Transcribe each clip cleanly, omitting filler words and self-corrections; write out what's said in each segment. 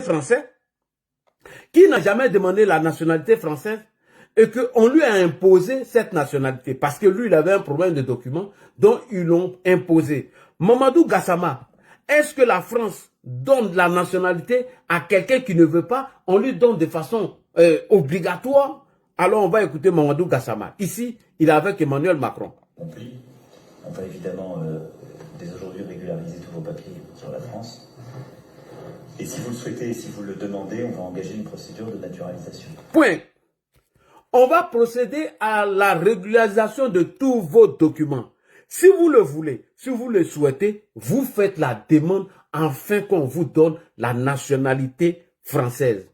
français, qui n'a jamais demandé la nationalité française, et qu'on lui a imposé cette nationalité, parce que lui, il avait un problème de documents, dont ils l'ont imposé. Mamadou Gassama, est-ce que la France donne la nationalité à quelqu'un qui ne veut pas? On lui donne de façon obligatoire. Alors on va écouter Mamadou Gassama. Ici, il est avec Emmanuel Macron. On va évidemment dès aujourd'hui régulariser tous vos papiers sur la France. Et si vous le souhaitez, si vous le demandez, on va engager une procédure de naturalisation. Point. On va procéder à la régularisation de tous vos documents. Si vous le voulez, si vous le souhaitez, vous faites la demande afin qu'on vous donne la nationalité française.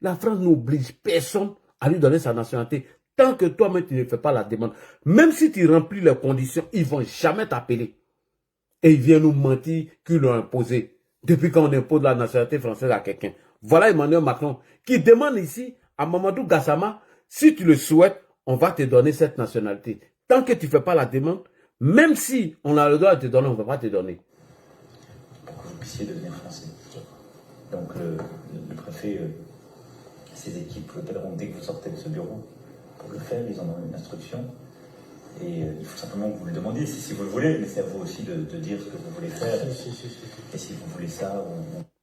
La France n'oblige personne à lui donner sa nationalité tant que toi-même tu ne fais pas la demande. Même si tu remplis les conditions, ils ne vont jamais t'appeler. Et ils viennent nous mentir qu'ils l'ont imposé. Depuis qu'on impose la nationalité française à quelqu'un. Voilà Emmanuel Macron qui demande ici à Mamadou Gassama, si tu le souhaites, on va te donner cette nationalité. Tant que tu ne fais pas la demande, même si on a le droit de te donner, on ne va pas te donner. Pour que vous puissiez devenir français. Donc le préfet, ses équipes vous appelleront dès que vous sortez de ce bureau. Pour le faire, ils en ont une instruction. Et il faut simplement que vous le demandiez, si vous le voulez, mais c'est à vous aussi de dire ce que vous voulez faire. Et si vous voulez ça,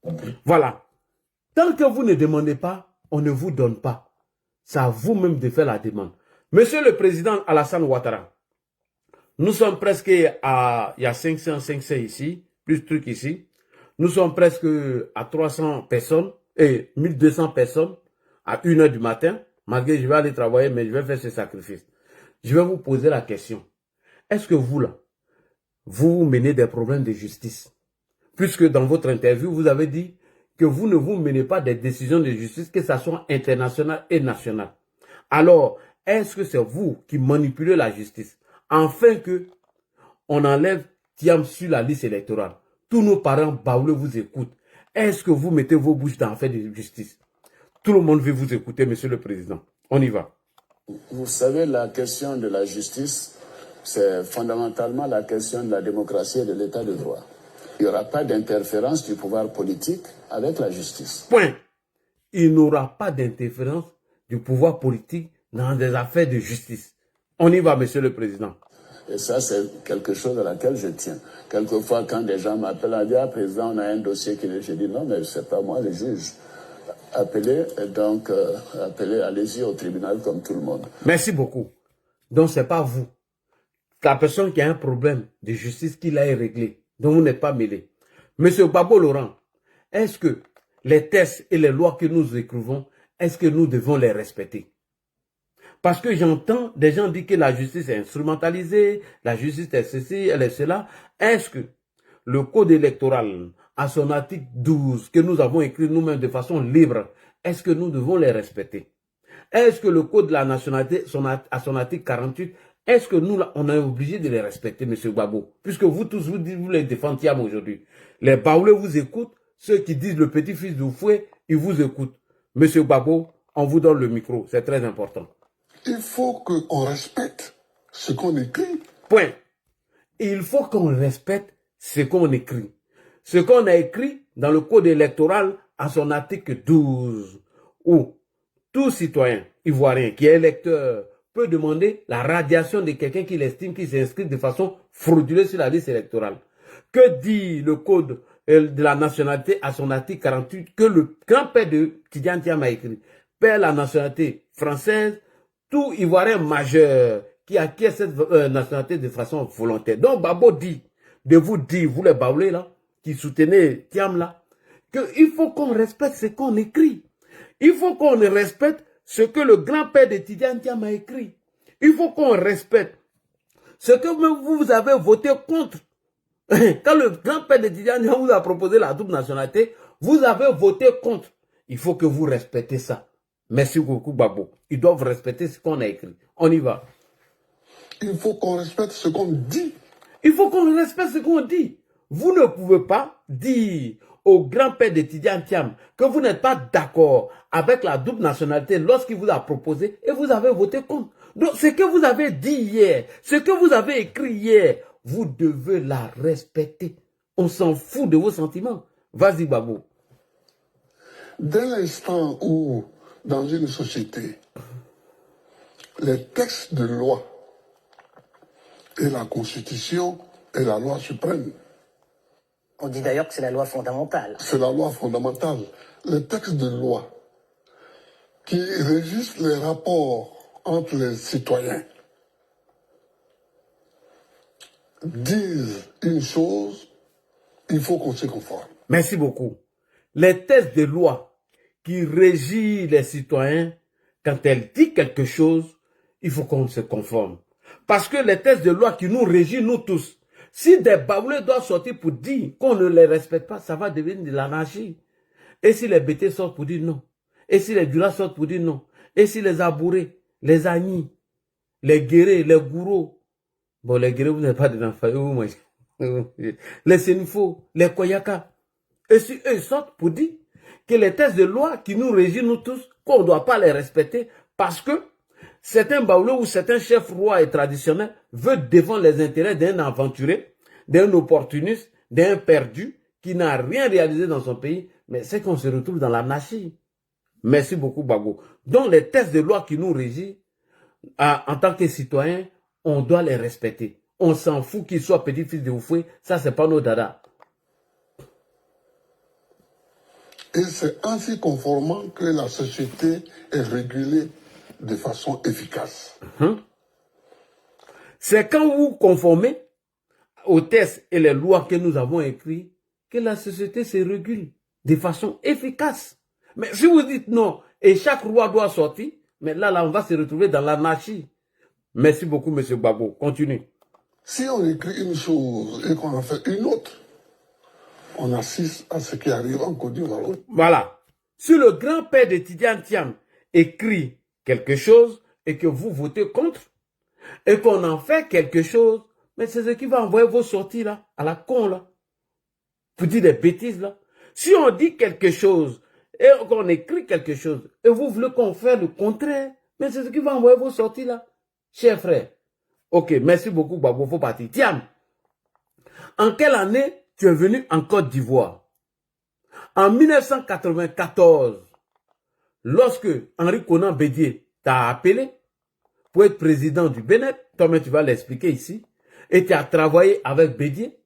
on peut. Voilà. Tant que vous ne demandez pas, on ne vous donne pas. C'est à vous-même de faire la demande. Monsieur le Président Alassane Ouattara, nous sommes presque à, il y a 500 ici, plus trucs ici. Nous sommes presque à 300 personnes et 1200 personnes à 1h du matin. Malgré je vais aller travailler, mais je vais faire ce sacrifice. Je vais vous poser la question. Est-ce que vous, là, vous menez des problèmes de justice? Puisque dans votre interview, vous avez dit que vous ne vous menez pas des décisions de justice, que ça soit international et national. Alors, est-ce que c'est vous qui manipulez la justice afin que on enlève Thiam sur la liste électorale? Tous nos parents baoulés vous écoutent. Est-ce que vous mettez vos bouches dans l'affaire de justice? Tout le monde veut vous écouter, Monsieur le Président. On y va. Vous savez, la question de la justice, c'est fondamentalement la question de la démocratie et de l'état de droit. Il n'y aura pas d'interférence du pouvoir politique avec la justice. Point. Il n'y aura pas d'interférence du pouvoir politique dans des affaires de justice. On y va, Monsieur le Président. Et ça, c'est quelque chose à laquelle je tiens. Quelquefois, quand des gens m'appellent à dire, Président, on a un dossier qui... Je dis, non, mais c'est pas moi le juge. Appelez, donc, allez-y au tribunal comme tout le monde. Merci beaucoup. Donc, ce n'est pas vous. La personne qui a un problème de justice qui l'a réglé, dont vous n'êtes pas mêlé. Monsieur Babo Laurent, est-ce que les textes et les lois que nous écrivons, est-ce que nous devons les respecter? Parce que j'entends des gens dire que la justice est instrumentalisée, la justice est ceci, elle est cela. Est-ce que le code électoral, à son article 12, que nous avons écrit nous-mêmes de façon libre, est-ce que nous devons les respecter? Est-ce que le code de la nationalité, à son article 48, est-ce que nous, on est obligé de les respecter, M. Gbagbo? Puisque vous tous, vous les défendez Thiam aujourd'hui. Les Baoulés vous écoutent, ceux qui disent le petit-fils du fouet, ils vous écoutent. M. Gbagbo, on vous donne le micro, c'est très important. Il faut qu'on respecte ce qu'on écrit. Point. Il faut qu'on respecte ce qu'on écrit. Ce qu'on a écrit dans le code électoral à son article 12, où tout citoyen ivoirien qui est électeur peut demander la radiation de quelqu'un qu'il estime qui s'inscrit de façon frauduleuse sur la liste électorale. Que dit le code de la nationalité à son article 48 que le grand-père de Tidjane Thiam a écrit? Perd la nationalité française, tout Ivoirien majeur qui acquiert cette nationalité de façon volontaire. Donc Babo dit, de vous dire, vous les Baoulés là, qui soutenez Thiam là, qu'il faut qu'on respecte ce qu'on écrit. Il faut qu'on respecte ce que le grand-père de Tidjane Thiam a écrit. Il faut qu'on respecte ce que vous avez voté contre. Quand le grand-père de Tidjane Thiam vous a proposé la double nationalité, vous avez voté contre. Il faut que vous respectez ça. Merci beaucoup, Babo. Ils doivent respecter ce qu'on a écrit. On y va. Il faut qu'on respecte ce qu'on dit. Il faut qu'on respecte ce qu'on dit. Vous ne pouvez pas dire au grand-père de Tidjane Thiam que vous n'êtes pas d'accord avec la double nationalité lorsqu'il vous a proposé et vous avez voté contre. Donc, ce que vous avez dit hier, ce que vous avez écrit hier, vous devez la respecter. On s'en fout de vos sentiments. Vas-y, Babo. Dès l'instant où, dans une société, les textes de loi et la Constitution est la loi suprême. On dit d'ailleurs que c'est la loi fondamentale. C'est la loi fondamentale. Les textes de loi qui régissent les rapports entre les citoyens disent une chose, il faut qu'on se conforme. Merci beaucoup. Les textes de loi qui régissent les citoyens, quand elles disent quelque chose, il faut qu'on se conforme. Parce que les textes de loi qui nous régissent, nous tous, si des baoulés doivent sortir pour dire qu'on ne les respecte pas, ça va devenir de l'anarchie. Et si les bêtés sortent pour dire non? Et si les duras sortent pour dire non? Et si les abourés, les agnis, les guérés, les gourous, bon, les guérés, vous n'avez pas d'enfants, les sénifaux, les koyaka, et si eux sortent pour dire que les textes de loi qui nous régissent, nous tous, qu'on ne doit pas les respecter, parce que certains baoulés ou certains chefs rois et traditionnels veulent défendre les intérêts d'un aventuré, d'un opportuniste, d'un perdu qui n'a rien réalisé dans son pays, mais c'est qu'on se retrouve dans l'anarchie. Merci beaucoup, Bago. Donc, les textes de loi qui nous régissent, en tant que citoyens, on doit les respecter. On s'en fout qu'ils soient petits-fils de Oufoué, ça, c'est pas nos dada. Et c'est en s'y conformant que la société est régulée de façon efficace. C'est quand vous vous conformez aux textes et les lois que nous avons écrits que la société se régule de façon efficace. Mais si vous dites non, et chaque loi doit sortir, mais là, on va se retrouver dans l'anarchie. Merci beaucoup, M. Babo. Continue. Si on écrit une chose et qu'on en fait une autre, on assiste à ce qui arrive en Côte d'Ivoire. Voilà. Si le grand-père de Tidiane Thiam écrit quelque chose et que vous votez contre, et qu'on en fait quelque chose, mais c'est ce qui va envoyer vos sorties là, à la con là. Vous dites des bêtises là. Si on dit quelque chose et qu'on écrit quelque chose et vous voulez qu'on fasse le contraire, mais c'est ce qui va envoyer vos sorties là. Chers frères. Ok, merci beaucoup, Babo, faut partir. Tiens, en quelle année tu es venu en Côte d'Ivoire? En 1994, lorsque Henri Konan Bédié t'a appelé pour être président du Bénin, toi-même tu vas l'expliquer ici, et tu as travaillé avec Bédié,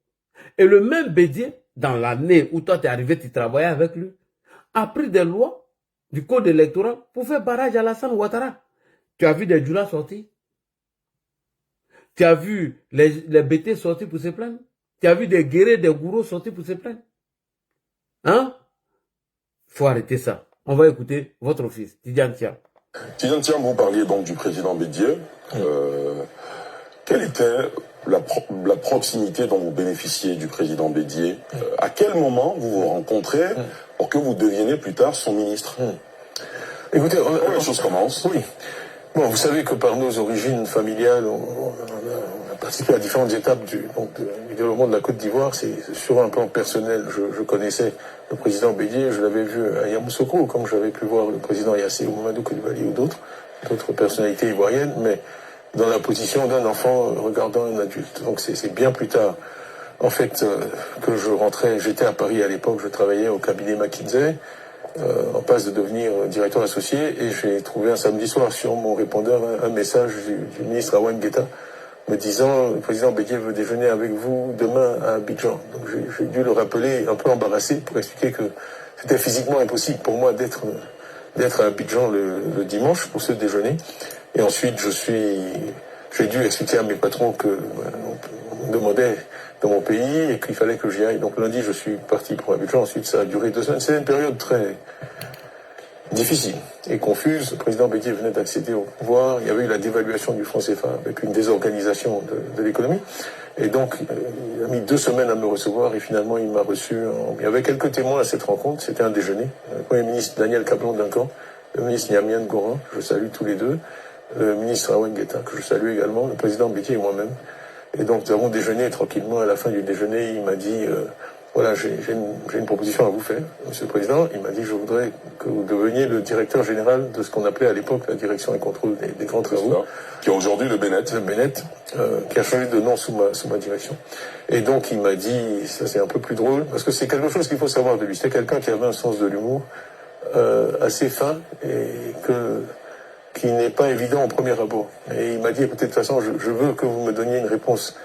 et le même Bédié, dans l'année où toi tu es arrivé, tu travaillais avec lui, a pris des lois du code électoral pour faire barrage à Alassane Ouattara. Tu as vu des djoulas sortir? Tu as vu les BT sortir pour se plaindre? Tu as vu des guerriers, des gourous sortir pour se plaindre? Hein? Faut arrêter ça. On va écouter votre fils, Tidiane Thiam. Tidiane Thiam, vous parliez donc du président Bédié. Quelle était la proximité dont vous bénéficiez du président Bédié? À quel moment vous vous rencontrez pour que vous deveniez plus tard son ministre? Écoutez, les choses commencent. Oui. Bon, vous savez que par nos origines familiales, on a participé à différentes étapes du développement de la Côte d'Ivoire. C'est sur un plan personnel, je connaissais le président Bédié, je l'avais vu à Yamoussoukro, comme j'avais pu voir le président Yassé ou Mamadou Koulibaly ou d'autres personnalités ivoiriennes, mais dans la position d'un enfant regardant un adulte. Donc c'est bien plus tard, en fait, que je rentrais. J'étais à Paris à l'époque, je travaillais au cabinet McKinsey, en passe de devenir directeur associé, et j'ai trouvé un samedi soir sur mon répondeur un message du ministre Awan Guetta me disant: le président Bédié veut déjeuner avec vous demain à Abidjan. Donc j'ai dû le rappeler un peu embarrassé pour expliquer que c'était physiquement impossible pour moi d'être à Abidjan le dimanche pour ce déjeuner. Et ensuite j'ai dû expliquer à mes patrons que on me demandait dans mon pays et qu'il fallait que j'y aille. Donc lundi, je suis parti pour Abidjan. Ensuite, ça a duré 2 semaines. C'est une période très difficile et confuse. Le président Bédié venait d'accéder au pouvoir. Il y avait eu la dévaluation du franc CFA avec une désorganisation de l'économie. Et donc, il a mis 2 semaines à me recevoir et finalement, il m'a reçu. Il y avait quelques témoins à cette rencontre. C'était un déjeuner. Le Premier ministre Daniel Cablon-Duncan, le ministre Niamien Goran, que je salue tous les deux, le ministre Awan Guetta, que je salue également, le président Bédié et moi-même. Et donc, nous avons déjeuné tranquillement. À la fin du déjeuner, il m'a dit, voilà, j'ai une proposition à vous faire, Monsieur le Président. Il m'a dit, je voudrais que vous deveniez le directeur général de ce qu'on appelait à l'époque la direction et contrôle des grands travaux. Qui est aujourd'hui le Bénet. Le Bénet, qui a changé de nom sous ma direction. Et donc, il m'a dit, ça c'est un peu plus drôle, parce que c'est quelque chose qu'il faut savoir de lui. C'était quelqu'un qui avait un sens de l'humour assez fin et qui n'est pas évident au premier abord. Et il m'a dit, écoutez, de toute façon, je veux que vous me donniez une réponse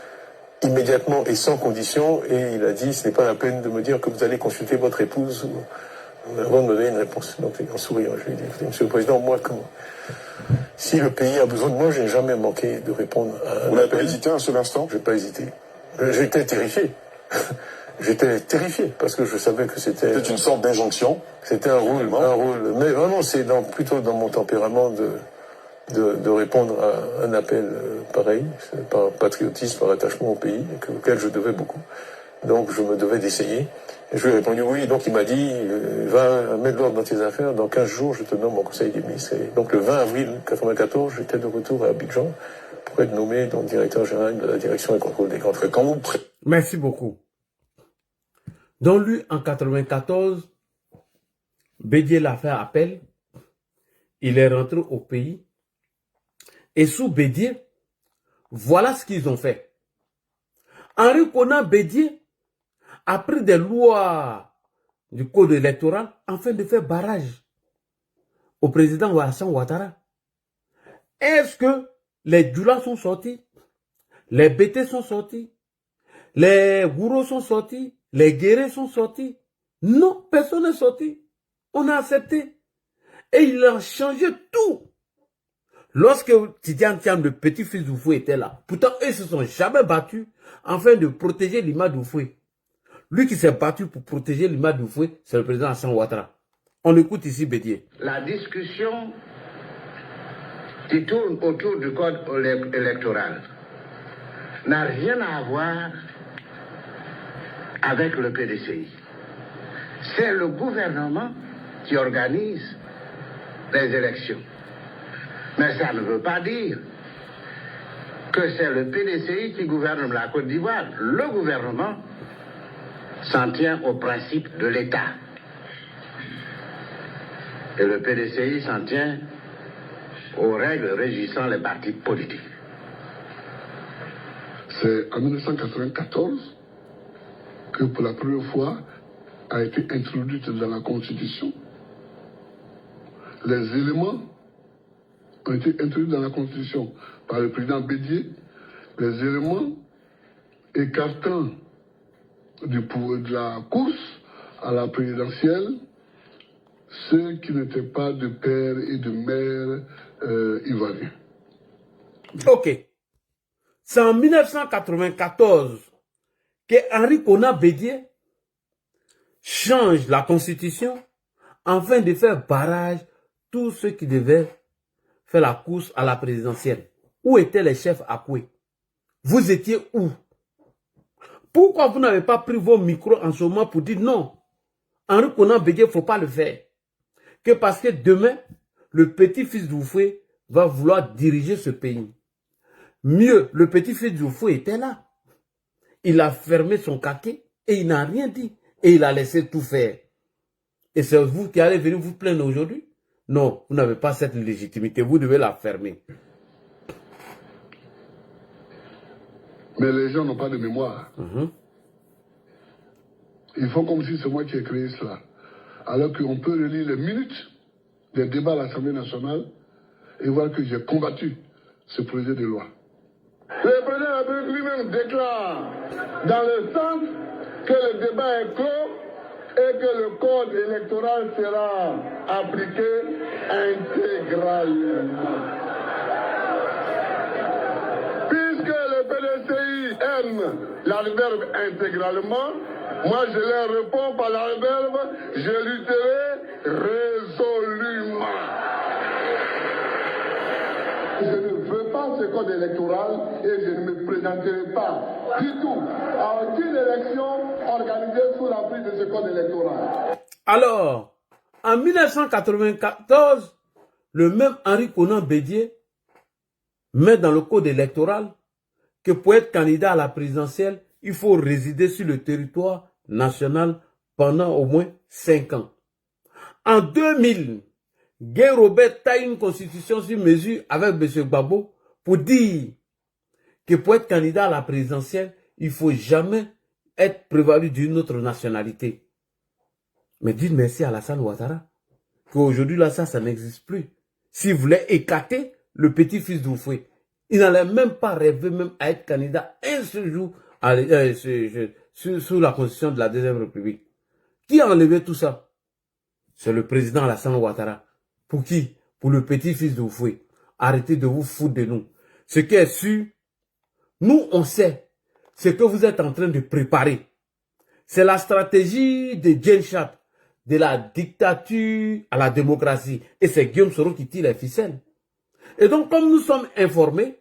immédiatement et sans condition. Et il a dit, ce n'est pas la peine de me dire que vous allez consulter votre épouse avant de me donner une réponse. Donc, en souriant, je lui ai dit, écoutez, Monsieur le Président, moi, si le pays a besoin de moi, je n'ai jamais manqué de répondre à un Vous n'avez pas appel. hésité un seul instant? Je n'ai pas hésité. J'étais terrifié. J'étais terrifié parce que je savais que c'était une sorte d'injonction. C'était un rôle. Mais vraiment, c'est plutôt dans mon tempérament de répondre à un appel pareil, par patriotisme, par attachement au pays, auquel je devais beaucoup. Donc je me devais d'essayer. Et je lui ai répondu oui. Donc il m'a dit, va mettre l'ordre dans tes affaires, dans 15 jours je te nomme au Conseil des ministres. Et donc le 20 avril 1994, j'étais de retour à Abidjan pour être nommé donc, directeur général de la direction et contrôle des grands trains. Merci beaucoup. Donc lui, en 94, Bédié l'a fait appel. Il est rentré au pays. Et sous Bédié, voilà ce qu'ils ont fait. Henri Konan Bédié a pris des lois du code électoral afin de faire barrage au président Alassane Ouattara. Est-ce que les Djoula sont sortis? Les Bété sont sortis? Les Gouro sont sortis? Les Guérés sont sortis? Non, personne n'est sorti. On a accepté. Et il a changé tout. Lorsque Tidiane Thiam, le petit-fils d'Oufoué, était là, pourtant, eux ne se sont jamais battus afin de protéger l'image d'Oufoué. Lui qui s'est battu pour protéger l'image d'Oufoué, c'est le président Alassane Ouattara. On écoute ici Bédié. La discussion qui tourne autour du code électoral n'a rien à voir avec le PDCI. C'est le gouvernement qui organise les élections. Mais ça ne veut pas dire que c'est le PDCI qui gouverne la Côte d'Ivoire. Le gouvernement s'en tient au principe de l'État. Et le PDCI s'en tient aux règles régissant les partis politiques. C'est en 1994 que pour la première fois a été introduite dans la Constitution. Les éléments ont été introduits dans la Constitution par le président Bédié, les éléments écartant de la course à la présidentielle ceux qui n'étaient pas de père et de mère ivoiriens. Ok. C'est en 1994 que Henri Konan Bédié change la Constitution afin de faire barrage tous ceux qui devaient faire la course à la présidentielle. Où étaient les chefs Akoué? Vous étiez où? Pourquoi vous n'avez pas pris vos micros en ce moment pour dire non? Henri Konan Bédié, il ne faut pas le faire. Que parce que demain, le petit-fils d'Oufoué va vouloir diriger ce pays. Mieux, le petit-fils d'Oufoué était là. Il a fermé son caquet et il n'a rien dit. Et il a laissé tout faire. Et c'est vous qui allez venir vous plaindre aujourd'hui? Non, vous n'avez pas cette légitimité. Vous devez la fermer. Mais les gens n'ont pas de mémoire. Ils font comme si c'est moi qui ai créé cela. Alors qu'on peut relire les minutes des débats à l'Assemblée nationale et voir que j'ai combattu ce projet de loi. Le président de la République lui-même déclare dans le sens que le débat est clos et que le code électoral sera appliqué intégralement. Puisque le PDCI aime l'adverbe intégralement, moi je leur réponds par l'adverbe, je lutterai résolument. Je ne veux pas ce code électoral et je ne me présenterai pas du tout à aucune élection organisée sous l'emprise de ce code électoral. Alors, en 1994, le même Henri Konan Bédié met dans le code électoral que pour être candidat à la présidentielle, il faut résider sur le territoire national pendant au moins 5 ans. En 2000, Guy Robert taille une constitution sur mesure avec M. Gbagbo pour dire que pour être candidat à la présidentielle, il ne faut jamais être prévalu d'une autre nationalité. Mais dites merci à Alassane Ouattara. qu'aujourd'hui, là, ça n'existe plus. S'il voulait écarter le petit-fils d'Oufoué, il n'allait même pas rêver même à être candidat un seul jour sous la constitution de la Deuxième République. Qui a enlevé tout ça? C'est le président Alassane Ouattara. Pour qui? Pour le petit-fils d'Oufoué. Arrêtez de vous foutre de nous. Ce qui est sûr, nous, on sait ce que vous êtes en train de préparer. C'est la stratégie de Genshat, de la dictature à la démocratie. Et c'est Guillaume Soro qui tire les ficelles. Et donc, comme nous sommes informés,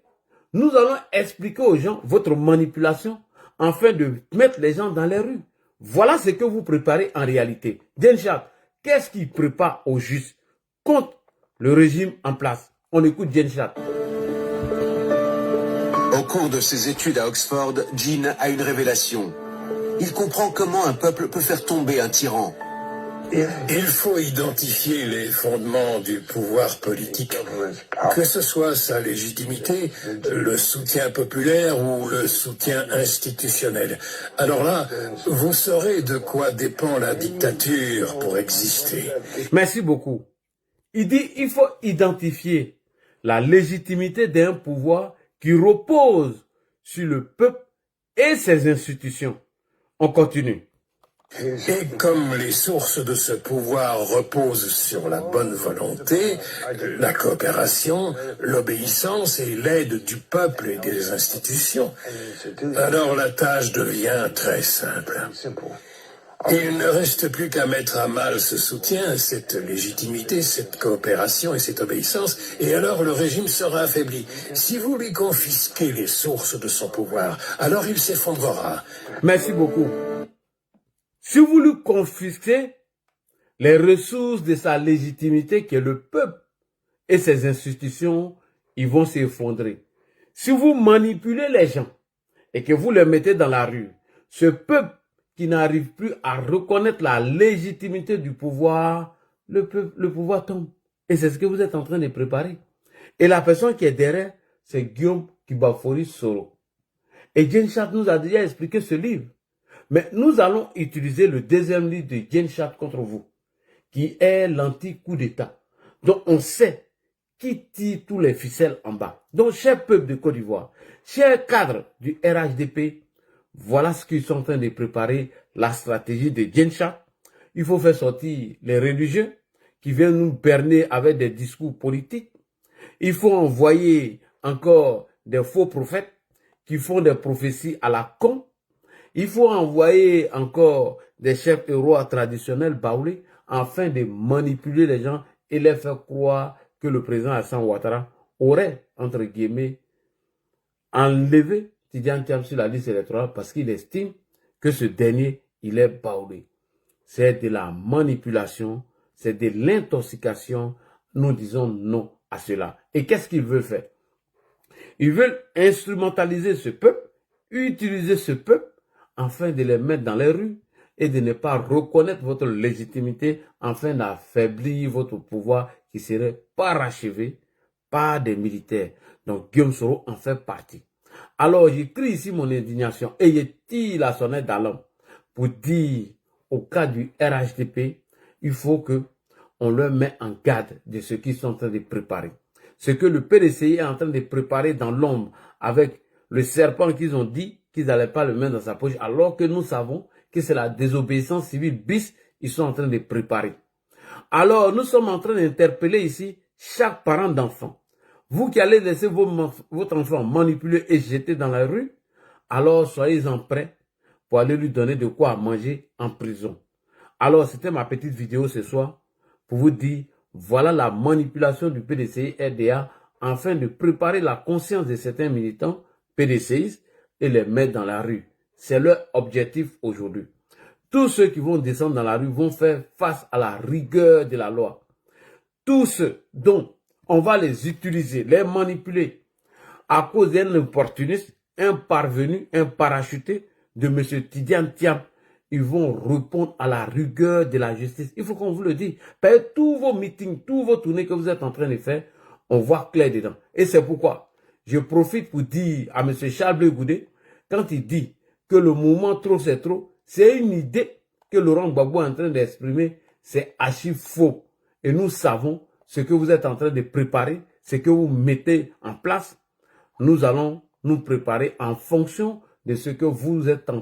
nous allons expliquer aux gens votre manipulation afin de mettre les gens dans les rues. Voilà ce que vous préparez en réalité. Genshat, qu'est-ce qu'il prépare au juste contre le régime en place? On écoute Genshat. Au cours de ses études à Oxford, Jean a une révélation. Il comprend comment un peuple peut faire tomber un tyran. Il faut identifier les fondements du pouvoir politique, que ce soit sa légitimité, le soutien populaire ou le soutien institutionnel. Alors là, vous saurez de quoi dépend la dictature pour exister. Merci beaucoup. Il dit qu'il faut identifier la légitimité d'un pouvoir qui repose sur le peuple et ses institutions. On continue. Et comme les sources de ce pouvoir reposent sur la bonne volonté, la coopération, l'obéissance et l'aide du peuple et des institutions, alors la tâche devient très simple. Il ne reste plus qu'à mettre à mal ce soutien, cette légitimité, cette coopération et cette obéissance, et alors le régime sera affaibli. Si vous lui confisquez les sources de son pouvoir, alors il s'effondrera. Merci beaucoup. Si vous lui confisquez les ressources de sa légitimité qui est le peuple et ses institutions, ils vont s'effondrer. Si vous manipulez les gens et que vous les mettez dans la rue, ce peuple qui n'arrive plus à reconnaître la légitimité du pouvoir, le pouvoir tombe. Et c'est ce que vous êtes en train de préparer. Et la personne qui est derrière, c'est Guillaume Kibafori Soro. Et Genshat nous a déjà expliqué ce livre. Mais nous allons utiliser le deuxième livre de Genshat contre vous, qui est l'anti-coup d'État. Donc on sait qui tire tous les ficelles en bas. Donc, cher peuple de Côte d'Ivoire, chers cadres du RHDP, voilà ce qu'ils sont en train de préparer, la stratégie de Genshat. Il faut faire sortir les religieux qui viennent nous berner avec des discours politiques. Il faut envoyer encore des faux prophètes qui font des prophéties à la con. Il faut envoyer encore des chefs héros traditionnels baoulés afin de manipuler les gens et les faire croire que le président Alassane Ouattara aurait, entre guillemets, enlevé Tidiane Thiam sur la liste électorale parce qu'il estime que ce dernier, il est baoulé. C'est de la manipulation, c'est de l'intoxication. Nous disons non à cela. Et qu'est-ce qu'ils veulent faire? Ils veulent instrumentaliser ce peuple, utiliser ce peuple afin de les mettre dans les rues et de ne pas reconnaître votre légitimité afin d'affaiblir votre pouvoir qui serait parachevé par des militaires. Donc Guillaume Soro en fait partie. Alors j'écris ici mon indignation et je tire la sonnette d'alarme pour dire au cas du RHDP, il faut que on leur mette en garde de ce qu'ils sont en train de préparer. Ce que le PDCI est en train de préparer dans l'ombre avec le serpent qu'ils ont dit qu'ils n'allaient pas le mettre dans sa poche, alors que nous savons que c'est la désobéissance civile bis, ils sont en train de préparer. Alors, nous sommes en train d'interpeller ici chaque parent d'enfant. Vous qui allez laisser votre enfant manipuler et jeter dans la rue, alors soyez-en prêts pour aller lui donner de quoi manger en prison. Alors, c'était ma petite vidéo ce soir pour vous dire, voilà la manipulation du PDCI RDA afin de préparer la conscience de certains militants PDCistes et les mettre dans la rue. C'est leur objectif aujourd'hui. Tous ceux qui vont descendre dans la rue vont faire face à la rigueur de la loi. Tous ceux dont on va les utiliser, les manipuler à cause d'un opportuniste, un parvenu, un parachuté de M. Tidiane Thiam, ils vont répondre à la rigueur de la justice. Il faut qu'on vous le dise. Parce que tous vos meetings, tous vos tournées que vous êtes en train de faire, on voit clair dedans. Et c'est pourquoi je profite pour dire à M. Charles Blé Goudé, quand il dit que le mouvement trop c'est trop, c'est une idée que Laurent Gbagbo est en train d'exprimer, c'est archi faux. et nous savons ce que vous êtes en train de préparer, ce que vous mettez en place. Nous allons nous préparer en fonction de ce que vous êtes en